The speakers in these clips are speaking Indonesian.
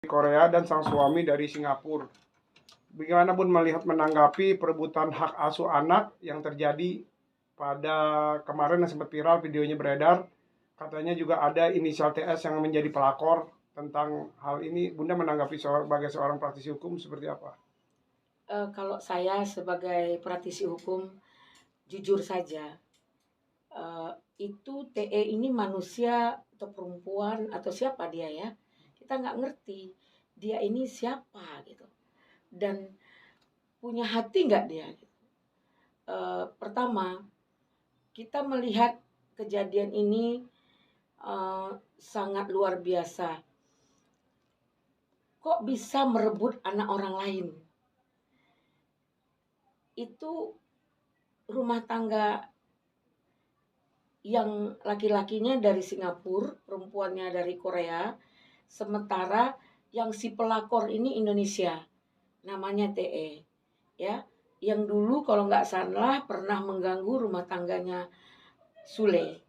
Korea dan sang suami dari Singapura. Bagaimana Bun menanggapi perebutan hak asuh anak yang terjadi pada kemarin yang sempat viral videonya beredar? Katanya juga ada inisial TS yang menjadi pelakor tentang hal ini. Bunda menanggapi sebagai seorang praktisi hukum seperti apa? Kalau saya sebagai praktisi hukum, jujur saja, itu TE ini manusia atau perempuan atau siapa dia ya, kita nggak ngerti dia ini siapa gitu, dan punya hati nggak dia gitu. Pertama, kita melihat kejadian ini sangat luar biasa. Kok bisa merebut anak orang lain? Itu rumah tangga yang laki-lakinya dari Singapura, perempuannya dari Korea, sementara yang si pelakor ini Indonesia, namanya TE, ya, yang dulu kalau nggak salah pernah mengganggu rumah tangganya Sule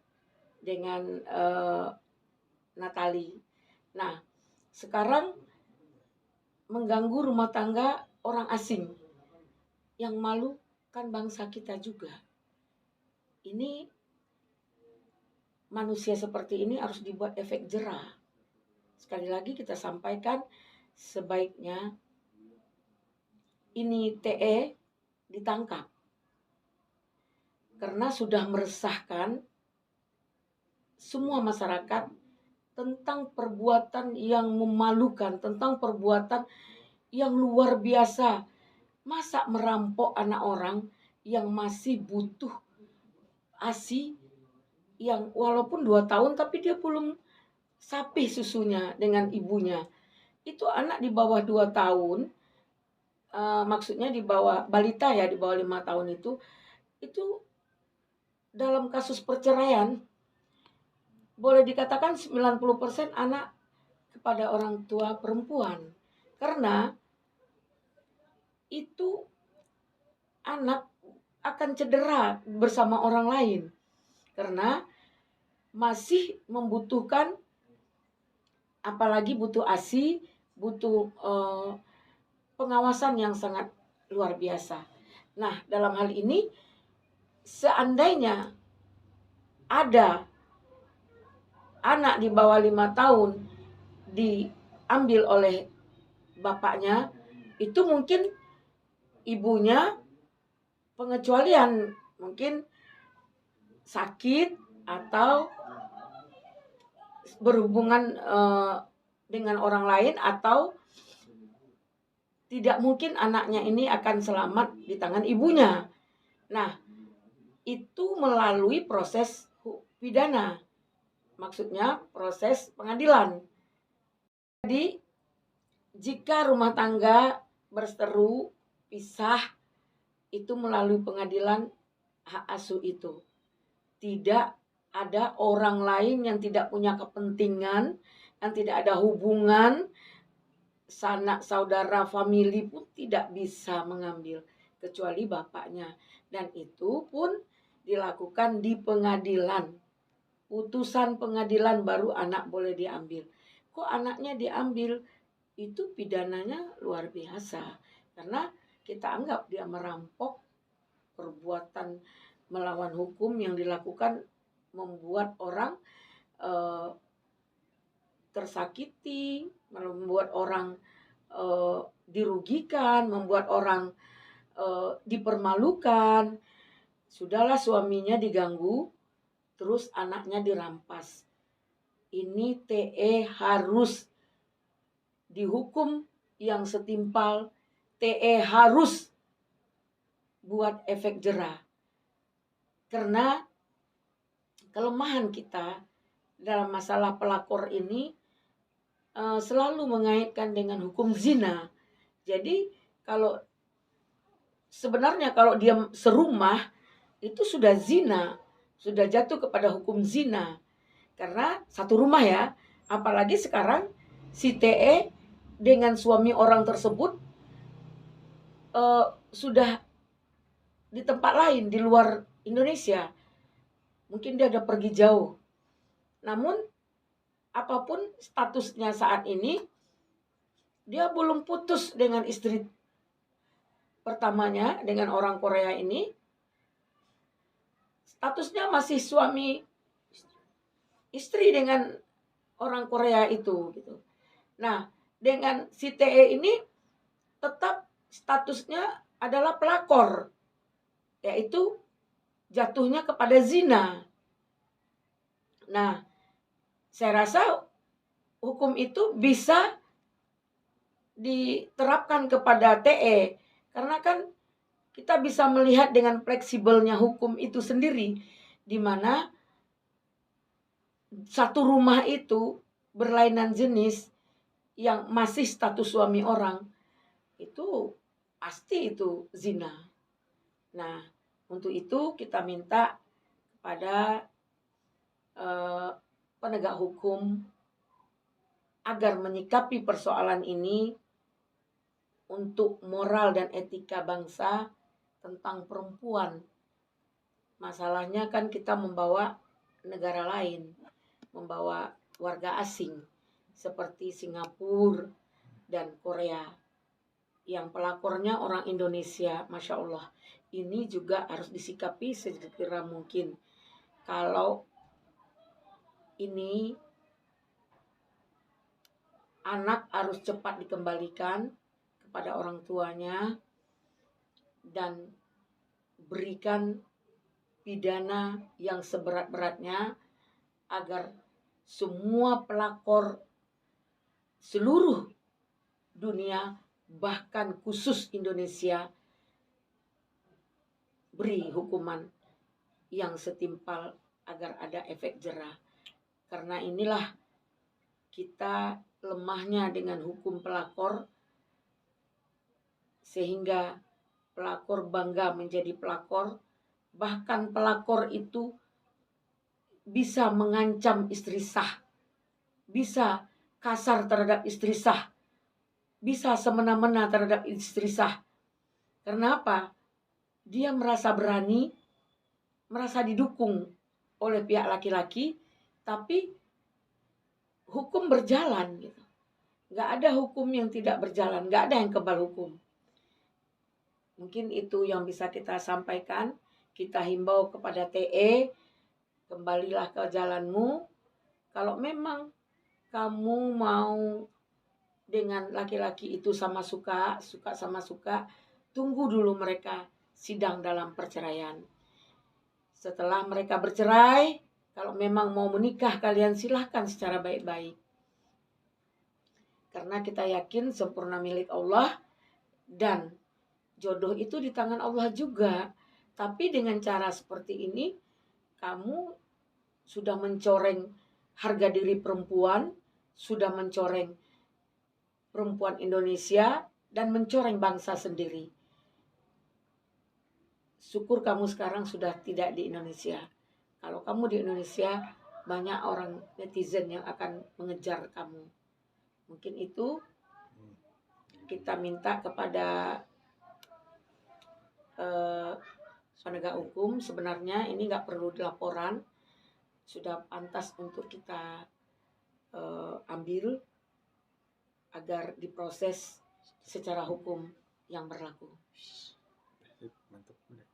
dengan Natali. Nah, sekarang mengganggu rumah tangga orang asing, yang malu kan bangsa kita juga. Ini manusia seperti ini harus dibuat efek jerah. Sekali lagi kita sampaikan, sebaiknya ini TE ditangkap karena sudah meresahkan semua masyarakat tentang perbuatan yang memalukan, tentang perbuatan yang luar biasa. Masa merampok anak orang yang masih butuh ASI, yang walaupun 2 tahun tapi dia belum sapih susunya dengan ibunya. Itu anak di bawah 2 tahun, maksudnya di bawah balita ya, di bawah 5 tahun itu dalam kasus perceraian boleh dikatakan 90% anak kepada orang tua perempuan. Karena itu anak akan cedera bersama orang lain. Karena masih membutuhkan, apalagi butuh ASI, butuh pengawasan yang sangat luar biasa. Nah, dalam hal ini seandainya ada anak di bawah 5 tahun diambil oleh bapaknya, itu mungkin ibunya pengecualian, mungkin sakit atau berhubungan dengan orang lain, atau tidak mungkin anaknya ini akan selamat di tangan ibunya. Nah, itu melalui proses pidana. Maksudnya proses pengadilan. Jadi, jika rumah tangga berseteru, pisah, itu melalui pengadilan hak asuh itu. Tidak ada orang lain yang tidak punya kepentingan, yang tidak ada hubungan, sanak saudara, famili pun tidak bisa mengambil, kecuali bapaknya. Dan itu pun dilakukan di pengadilan. Putusan pengadilan baru anak boleh diambil. Kok anaknya diambil? Itu pidananya luar biasa. Karena kita anggap dia merampok, perbuatan melawan hukum yang dilakukan membuat orang tersakiti, membuat orang dirugikan, membuat orang dipermalukan. Sudahlah suaminya diganggu, terus anaknya dirampas. Ini TE harus dihukum yang setimpal. TE harus buat efek jerah. Karena kelemahan kita dalam masalah pelakor ini selalu mengaitkan dengan hukum zina. Jadi sebenarnya kalau dia serumah itu sudah zina, sudah jatuh kepada hukum zina. Karena satu rumah ya, apalagi sekarang si TE dengan suami orang tersebut sudah di tempat lain di luar Indonesia. Mungkin dia udah pergi jauh. Namun apapun statusnya saat ini, dia belum putus dengan istri pertamanya, dengan orang Korea ini, statusnya masih suami istri dengan orang Korea itu gitu. Nah, dengan si TE ini tetap statusnya adalah pelakor, yaitu jatuhnya kepada zina. Nah, saya rasa hukum itu bisa diterapkan kepada TE, karena kan kita bisa melihat dengan fleksibelnya hukum itu sendiri, di mana satu rumah itu berlainan jenis yang masih status suami orang, itu pasti itu zina. Nah, untuk itu kita minta kepada penegak hukum agar menyikapi persoalan ini untuk moral dan etika bangsa tentang perempuan. Masalahnya kan kita membawa negara lain, membawa warga asing seperti Singapura dan Korea yang pelakornya orang Indonesia. Masya Allah, ini juga harus disikapi segera mungkin. Kalau ini anak harus cepat dikembalikan kepada orang tuanya dan berikan pidana yang seberat-beratnya agar semua pelakor seluruh dunia, bahkan khusus Indonesia, beri hukuman yang setimpal agar ada efek jera. Karena inilah kita lemahnya dengan hukum pelakor, sehingga pelakor bangga menjadi pelakor, bahkan pelakor itu bisa mengancam istri sah, bisa kasar terhadap istri sah, bisa semena-mena terhadap istri sah. Karena apa? Dia merasa berani, merasa didukung oleh pihak laki-laki, tapi hukum berjalan gitu. Nggak ada hukum yang tidak berjalan, nggak ada yang kebal hukum. Mungkin itu yang bisa kita sampaikan. Kita himbau kepada TE, kembalilah ke jalanmu. Kalau memang kamu mau dengan laki-laki itu sama suka sama suka, tunggu dulu mereka sidang dalam perceraian. Setelah mereka bercerai, kalau memang mau menikah, kalian silahkan secara baik-baik. Karena kita yakin sempurna milik Allah dan jodoh itu di tangan Allah juga. Tapi dengan cara seperti ini, kamu sudah mencoreng harga diri perempuan, sudah mencoreng perempuan Indonesia, dan mencoreng bangsa sendiri. Syukur kamu sekarang sudah tidak di Indonesia. Kalau kamu di Indonesia, banyak orang netizen yang akan mengejar kamu. Mungkin itu kita minta kepada penegak hukum. Sebenarnya ini nggak perlu laporan, sudah pantas untuk kita ambil agar diproses secara hukum yang berlaku. Mantap.